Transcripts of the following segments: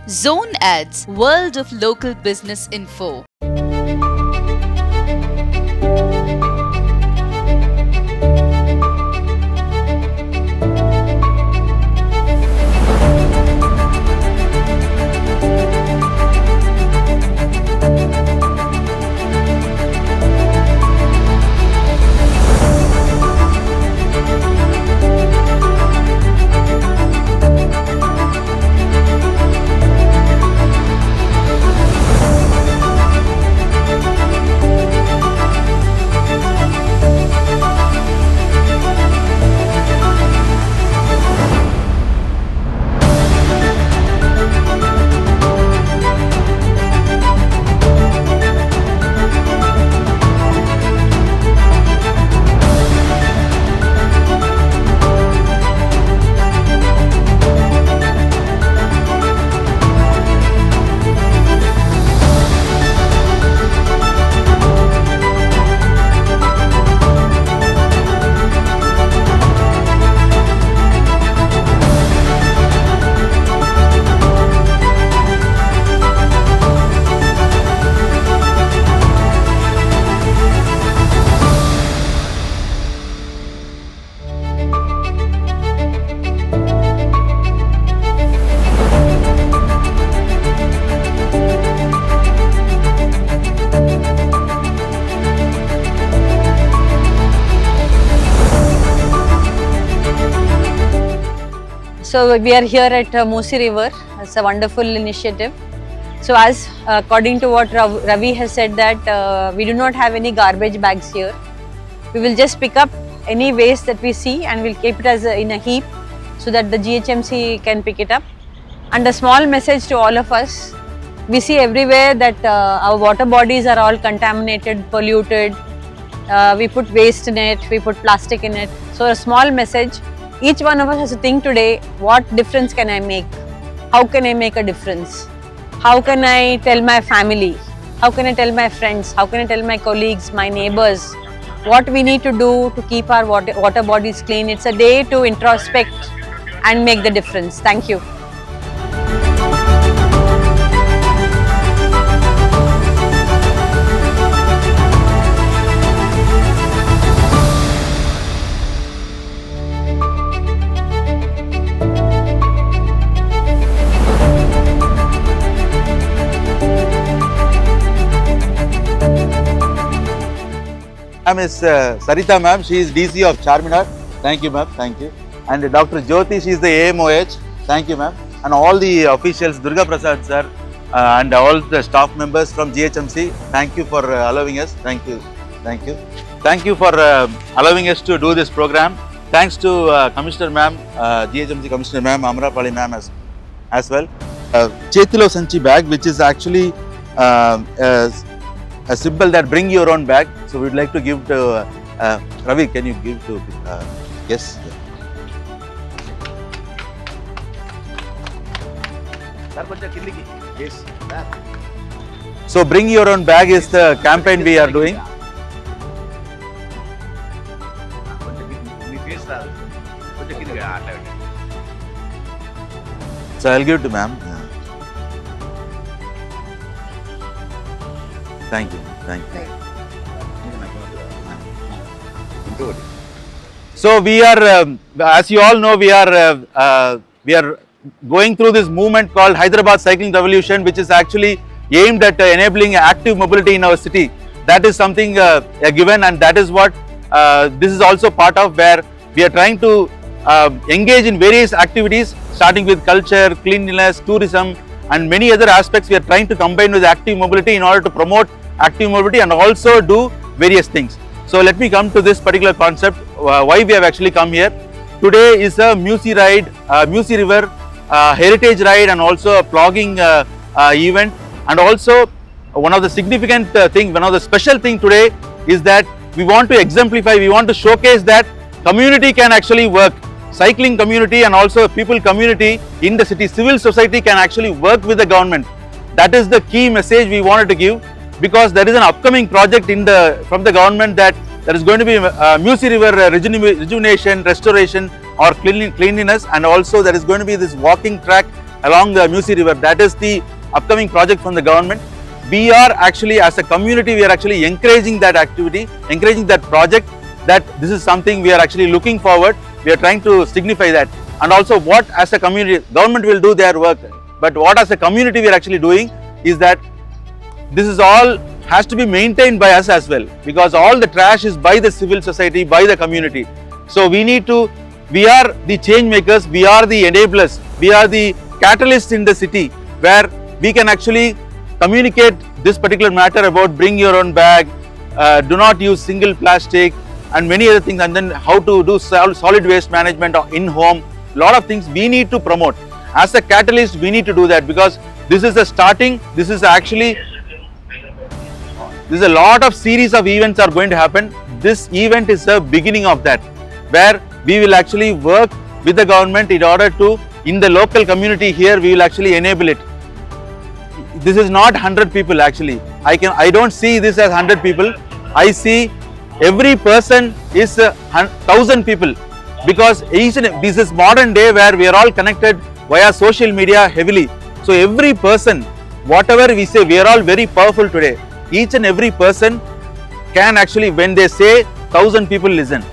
Zone Ads, World of Local Business Info. So we are here at Musi River. It's a wonderful initiative. So as according to what Ravi has said that we do not have any garbage bags here. We will just pick up any waste that we see and we'll keep it as in a heap so that the GHMC can pick it up. And a small message to all of us. We see everywhere that our water bodies are all contaminated, polluted. We put waste in it, we put plastic in it. So a small message. Each one of us has to think today, what difference can I make? How can I make a difference? How can I tell my family? How can I tell my friends? How can I tell my colleagues, my neighbors? What we need to do to keep our water bodies clean. It's a day to introspect and make the difference. Thank you. Ma'am is Sarita ma'am, she is DC of Charminar. Thank you ma'am, thank you. And Dr. Jyoti, she is the AMOH. Thank you ma'am. And all the officials, Durga Prasad sir, and all the staff members from GHMC, thank you for allowing us. Thank you, thank you. Thank you for allowing us to do this program. Thanks to Commissioner ma'am, GHMC Commissioner ma'am, Amrapali ma'am as well. Chetilo Sanchi bag, which is actually a symbol that bring your own bag. So we'd like to give to Ravi. Can you give to yes? Yes. So bring your own bag is the campaign we are doing. So I'll give to ma'am. Thank you. Thank you. So we are, as you all know, we are going through this movement called Hyderabad Cycling Revolution, which is actually aimed at enabling active mobility in our city. That is something a given, and that is what this is also part of, where we are trying to engage in various activities, starting with culture, cleanliness, tourism, and many other aspects. We are trying to combine with active mobility in order to promote active mobility and also do various things. So let me come to this particular concept, why we have actually come here. Today is a Musi ride, Musi River heritage ride, and also a plogging event. And also one of the significant thing, one of the special thing today is that we want to exemplify, we want to showcase that community can actually work. Cycling community and also people community in the city, civil society can actually work with the government. That is the key message we wanted to give, because there is an upcoming project from the government that there is going to be Musi River rejuvenation, restoration or cleanliness, and also there is going to be this walking track along the Musi river. That is the upcoming project from the government. We are actually, as a community, we are actually encouraging that activity, encouraging that project, that this is something we are actually looking forward. We are trying to signify that. And also what as a community, government will do their work, but what as a community we are actually doing is that this is all has to be maintained by us as well, because all the trash is by the civil society, by the community. So we are the change makers, we are the enablers, we are the catalysts in the city, where we can actually communicate this particular matter about bring your own bag, do not use single plastic, and many other things, and then how to do solid waste management in home. Lot of things we need to promote. As a catalyst, we need to do that, because this is the starting. This is actually, a lot of series of events are going to happen. This event is the beginning of that, where we will actually work with the government in order to, in the local community here, we will actually enable it. This is not 100 people actually. I don't see this as 100 people. I see every person is 1,000 people, because this is modern day where we are all connected via social media heavily. So every person, whatever we say, we are all very powerful today. Each and every person can actually, when they say, 1,000 people listen.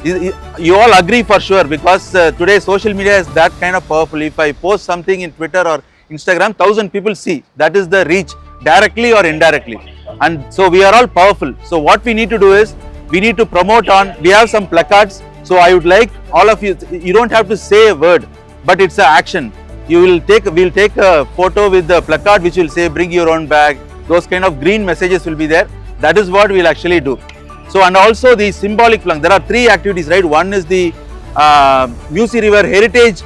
You all agree for sure, because today social media is that kind of powerful. If I post something in Twitter or Instagram, 1,000 people see. That is the reach, directly or indirectly. And so we are all powerful. So what we need to do is, we need to promote on, we have some placards. So I would like all of you, you don't have to say a word, but it's an action. We'll take a photo with the placard which will say bring your own bag. Those kind of green messages will be there. That is what we'll actually do. So, and also the symbolic plunge. There are 3 activities, right? One is the Musi River Heritage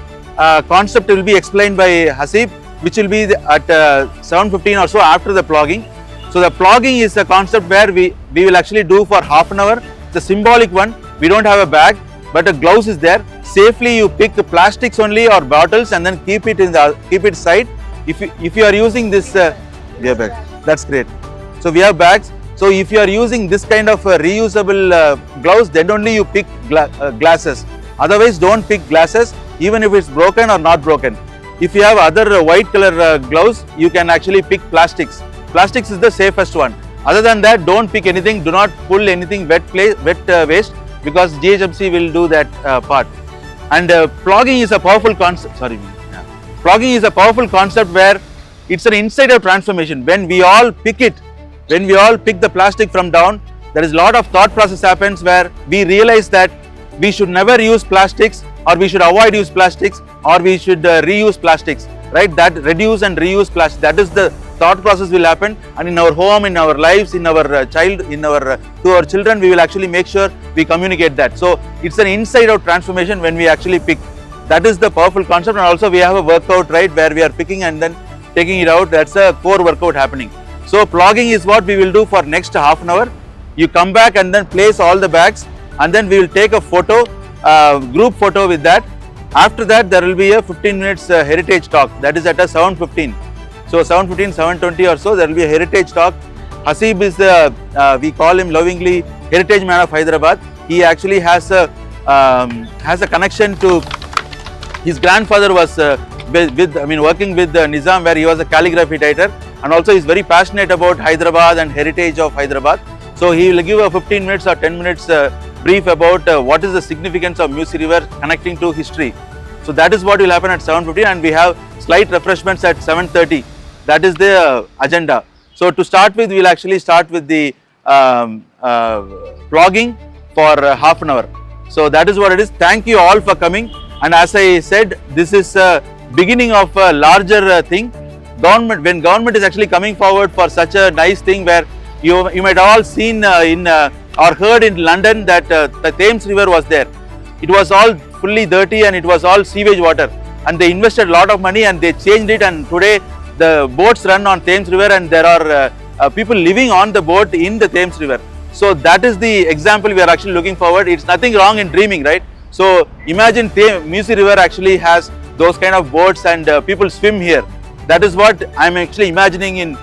concept will be explained by Hasib, which will be at 7:15 or so after the plogging. So the plogging is a concept where we will actually do for half an hour. The symbolic one, we don't have a bag, but a gloves is there. Safely you pick the plastics only or bottles and then keep it side. If you are using this, we have bag. That's great. So we have bags. So if you are using this kind of reusable gloves, then only you pick glasses. Otherwise, don't pick glasses, even if it's broken or not broken. If you have other white color gloves, you can actually pick plastics. Plastics is the safest one. Other than that, don't pick anything. Do not pull anything wet waste, because GHMC will do that part. And plogging is a powerful concept. Plogging is a powerful concept where it's an inside out transformation. When we all pick the plastic from down, there is a lot of thought process happens where we realize that we should never use plastics, or we should avoid use plastics, or we should reuse plastics, right? That reduce and reuse plastic, that is the thought process will happen. And in our home, in our lives, in our to our children, we will actually make sure we communicate that. So it's an inside out transformation when we actually pick. That is the powerful concept. And also we have a workout, right, where we are picking and then taking it out. That's a core workout happening. So plogging is what we will do for next half an hour. You come back and then place all the bags, and then we will take a photo, group photo with that. After that, there will be a 15 minutes heritage talk. That is at a 7:15. So 7:15, 7:20 or so, there will be a heritage talk. Hasib is we call him lovingly Heritage Man of Hyderabad. He actually has a connection to, his grandfather was working with Nizam, where he was a calligraphy writer, and also is very passionate about Hyderabad and heritage of Hyderabad. So he will give a 15 minutes or 10 minutes brief about what is the significance of Musi River connecting to history. So that is what will happen at 7:15, and we have slight refreshments at 7:30. That is the agenda. So to start with, we will actually start with the vlogging for half an hour. So that is what it is. Thank you all for coming. And as I said, this is a beginning of a larger thing. When government is actually coming forward for such a nice thing, where you might have all seen or heard in London that the Thames River was there. It was all fully dirty and it was all sewage water, and they invested a lot of money and they changed it, and today the boats run on Thames River, and there are people living on the boat in the Thames River. So that is the example we are actually looking forward. It's nothing wrong in dreaming, right? So imagine Musi River actually has those kind of boats, and people swim here. That is what I'm actually imagining in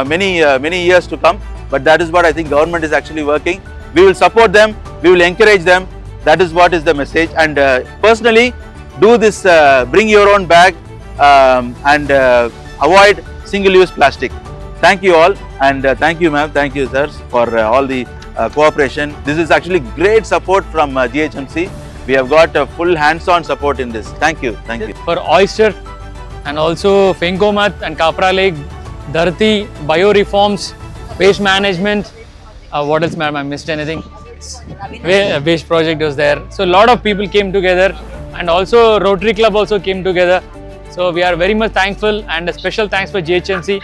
many years to come. But that is what I think government is actually working. We will support them, we will encourage them. That is what is the message. And personally, do this, bring your own bag, and avoid single-use plastic. Thank you all, and thank you ma'am, thank you sirs for all the cooperation. This is actually great support from GHMC. We have got full hands-on support in this. Thank you, thank you. For oyster and also Fengomat and Kapra Lake, Dharti, bioreforms, waste management. What else, ma'am? I missed anything? Waste project was there. So a lot of people came together, and also Rotary Club also came together. So we are very much thankful, and a special thanks for GHMC.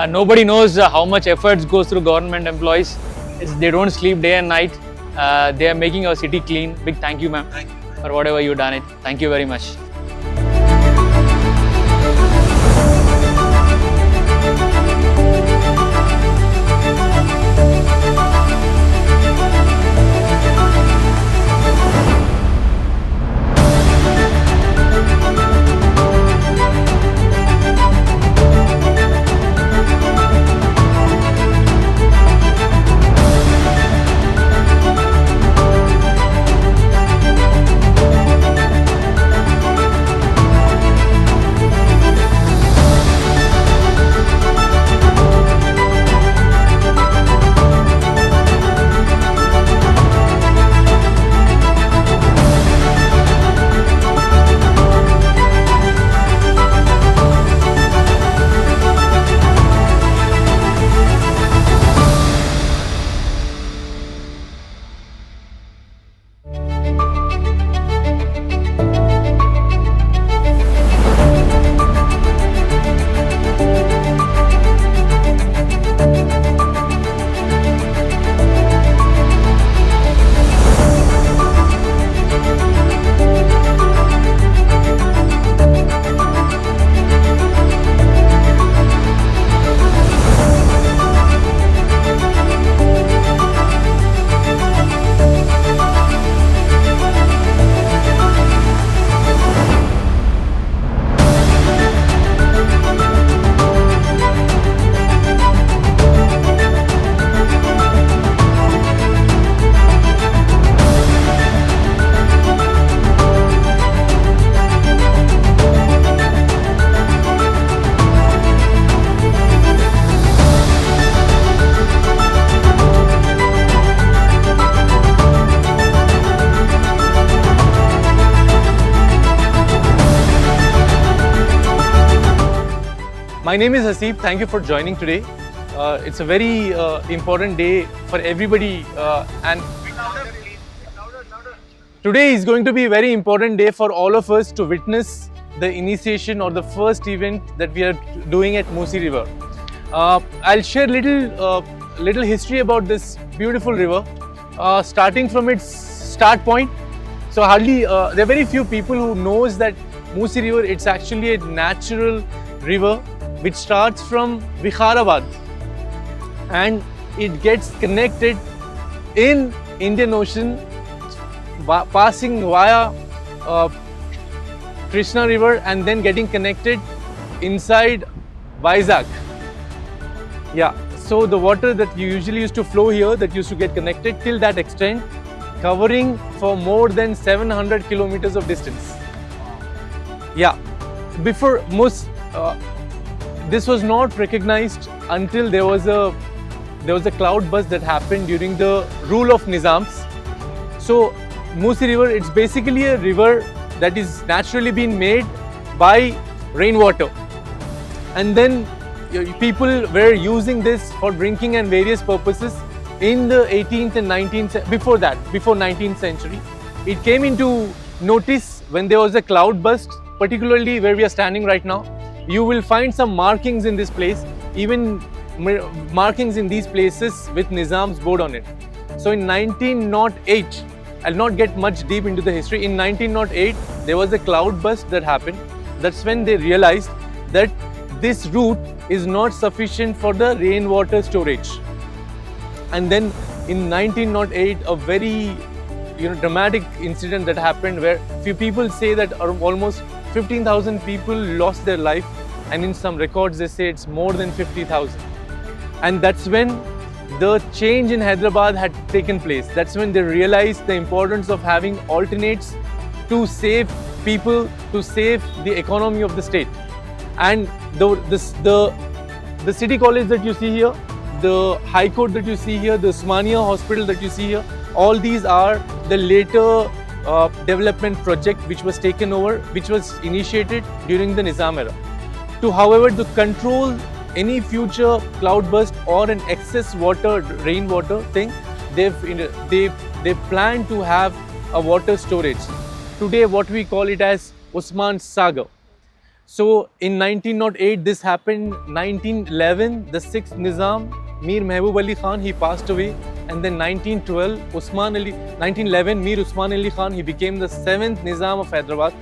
Nobody knows how much efforts goes through government employees. They don't sleep day and night. They are making our city clean. Big thank you, ma'am, for whatever you done it. Thank you very much. My name is Hasib. Thank you for joining today. It's a very important day for everybody, and today is going to be a very important day for all of us to witness the initiation or the first event that we are doing at Musi River. I'll share little history about this beautiful river, starting from its start point. So hardly there are very few people who knows that Musi River, it's actually a natural river which starts from Hyderabad and it gets connected in Indian Ocean, passing via Krishna River and then getting connected inside Vizag. Yeah, so the water that usually used to flow here, that used to get connected till that extent, covering for more than 700 kilometers of distance. Yeah, before this was not recognized until there was a cloud burst that happened during the rule of Nizams. So Musi River, it's basically a river that is naturally being made by rainwater, and then people were using this for drinking and various purposes in the 18th and 19th, before 19th century. It came into notice when there was a cloud burst, particularly where we are standing right now. You will find some markings in this place, even markings in these places with Nizam's board on it. So in 1908, I'll not get much deep into the history. In 1908, there was a cloud burst that happened. That's when they realized that this route is not sufficient for the rainwater storage. And then in 1908, a very dramatic incident that happened where few people say that almost 15,000 people lost their life, and in some records they say it's more than 50,000. And that's when the change in Hyderabad had taken place. That's when they realized the importance of having alternates to save people to save the economy of the state. And the city college that you see here, the high court that you see here, the Usmania hospital that you see here, all these are the later development project which was taken over, which was initiated during the Nizam era. However, to control any future cloudburst or an excess water, rainwater thing, they plan to have a water storage. Today, what we call it as Usman Sagar. So, in 1908, this happened. 1911, the 6th Nizam, Mir Mehboob Ali Khan, he passed away. And then 1912, 1911, Mir Usman Ali Khan, he became the 7th Nizam of Hyderabad.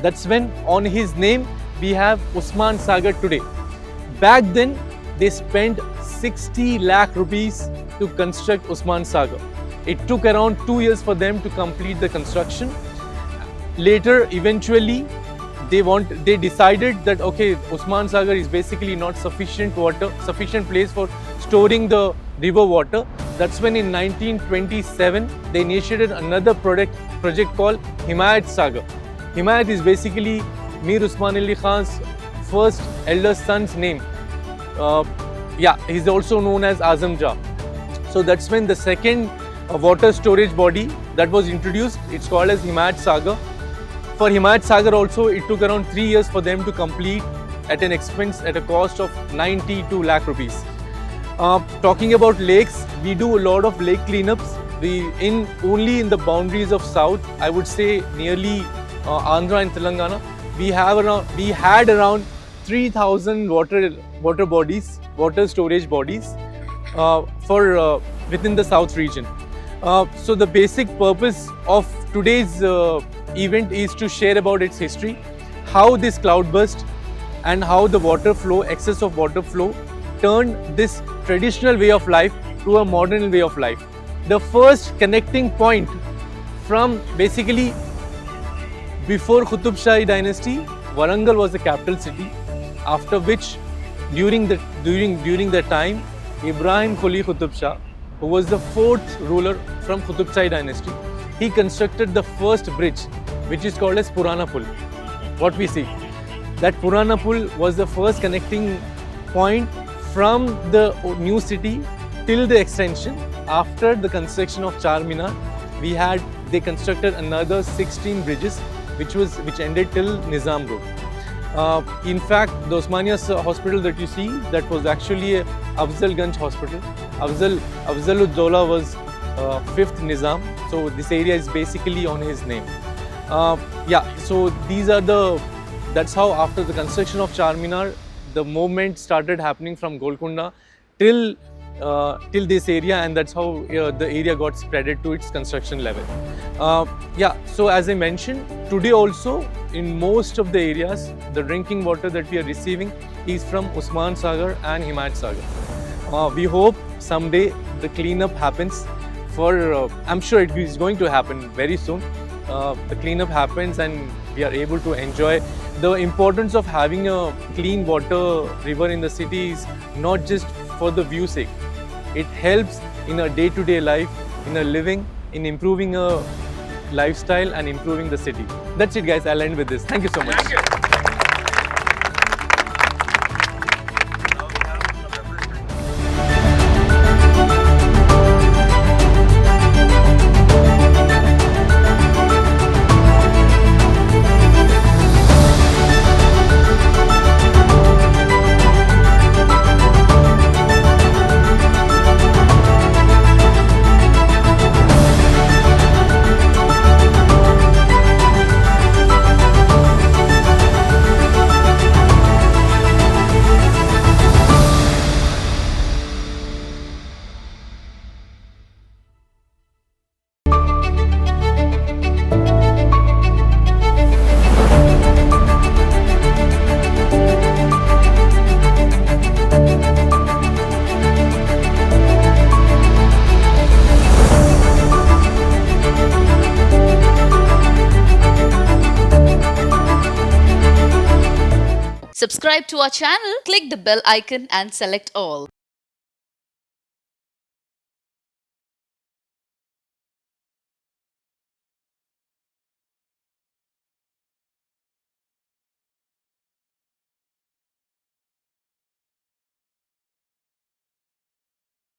That's when, on his name, we have Usman Sagar today. Back then, they spent 60 lakh rupees to construct Usman Sagar. It took around 2 years for them to complete the construction. Later, eventually, they decided that okay, Usman Sagar is basically not sufficient place for storing the river water. That's when in 1927 they initiated another project called Himayat Sagar. Himayat is basically Mir Usman Ali Khan's first elder son's name. He's also known as Azam Jah. So that's when the second water storage body that was introduced, it's called as Himayat Sagar. For Himayat Sagar also, it took around 3 years for them to complete at an expense, at a cost of 92 lakh rupees. Talking about lakes, we do a lot of lake cleanups. Only in the boundaries of South, I would say nearly Andhra and Telangana, we had around 3,000 water storage bodies within the South region. So the basic purpose of today's event is to share about its history, how this cloudburst and how the excess of water flow turned this traditional way of life to a modern way of life. The first connecting point from basically before Qutub Shahi dynasty, Warangal was the capital city, after which during the time, Ibrahim Quli Qutub Shah, who was the 4th ruler from Qutub Shahi dynasty, he constructed the first bridge, which is called as Purana Pul. What we see, that Purana Pul was the first connecting point from the new city till the extension. After the construction of Charminar, they constructed another 16 bridges, which ended till Nizam Road. In fact, the Osmania hospital that you see, that was actually a Afzalganj hospital. Afzalud-Dawla was 5th Nizam, so this area is basically on his name. So that's how after the construction of Charminar, the movement started happening from Golconda till this area, and that's how the area got spreaded to its construction level. So as I mentioned, today also in most of the areas, the drinking water that we are receiving is from Usman Sagar and Himayat Sagar. We hope someday the cleanup happens. I'm sure it is going to happen very soon. The cleanup happens and we are able to enjoy. The importance of having a clean water river in the city is not just for the view's sake. It helps in a day-to-day life, in a living, in improving a lifestyle and improving the city. That's it, guys. I'll end with this. Thank you so much. Subscribe to our channel, click the bell icon and select all.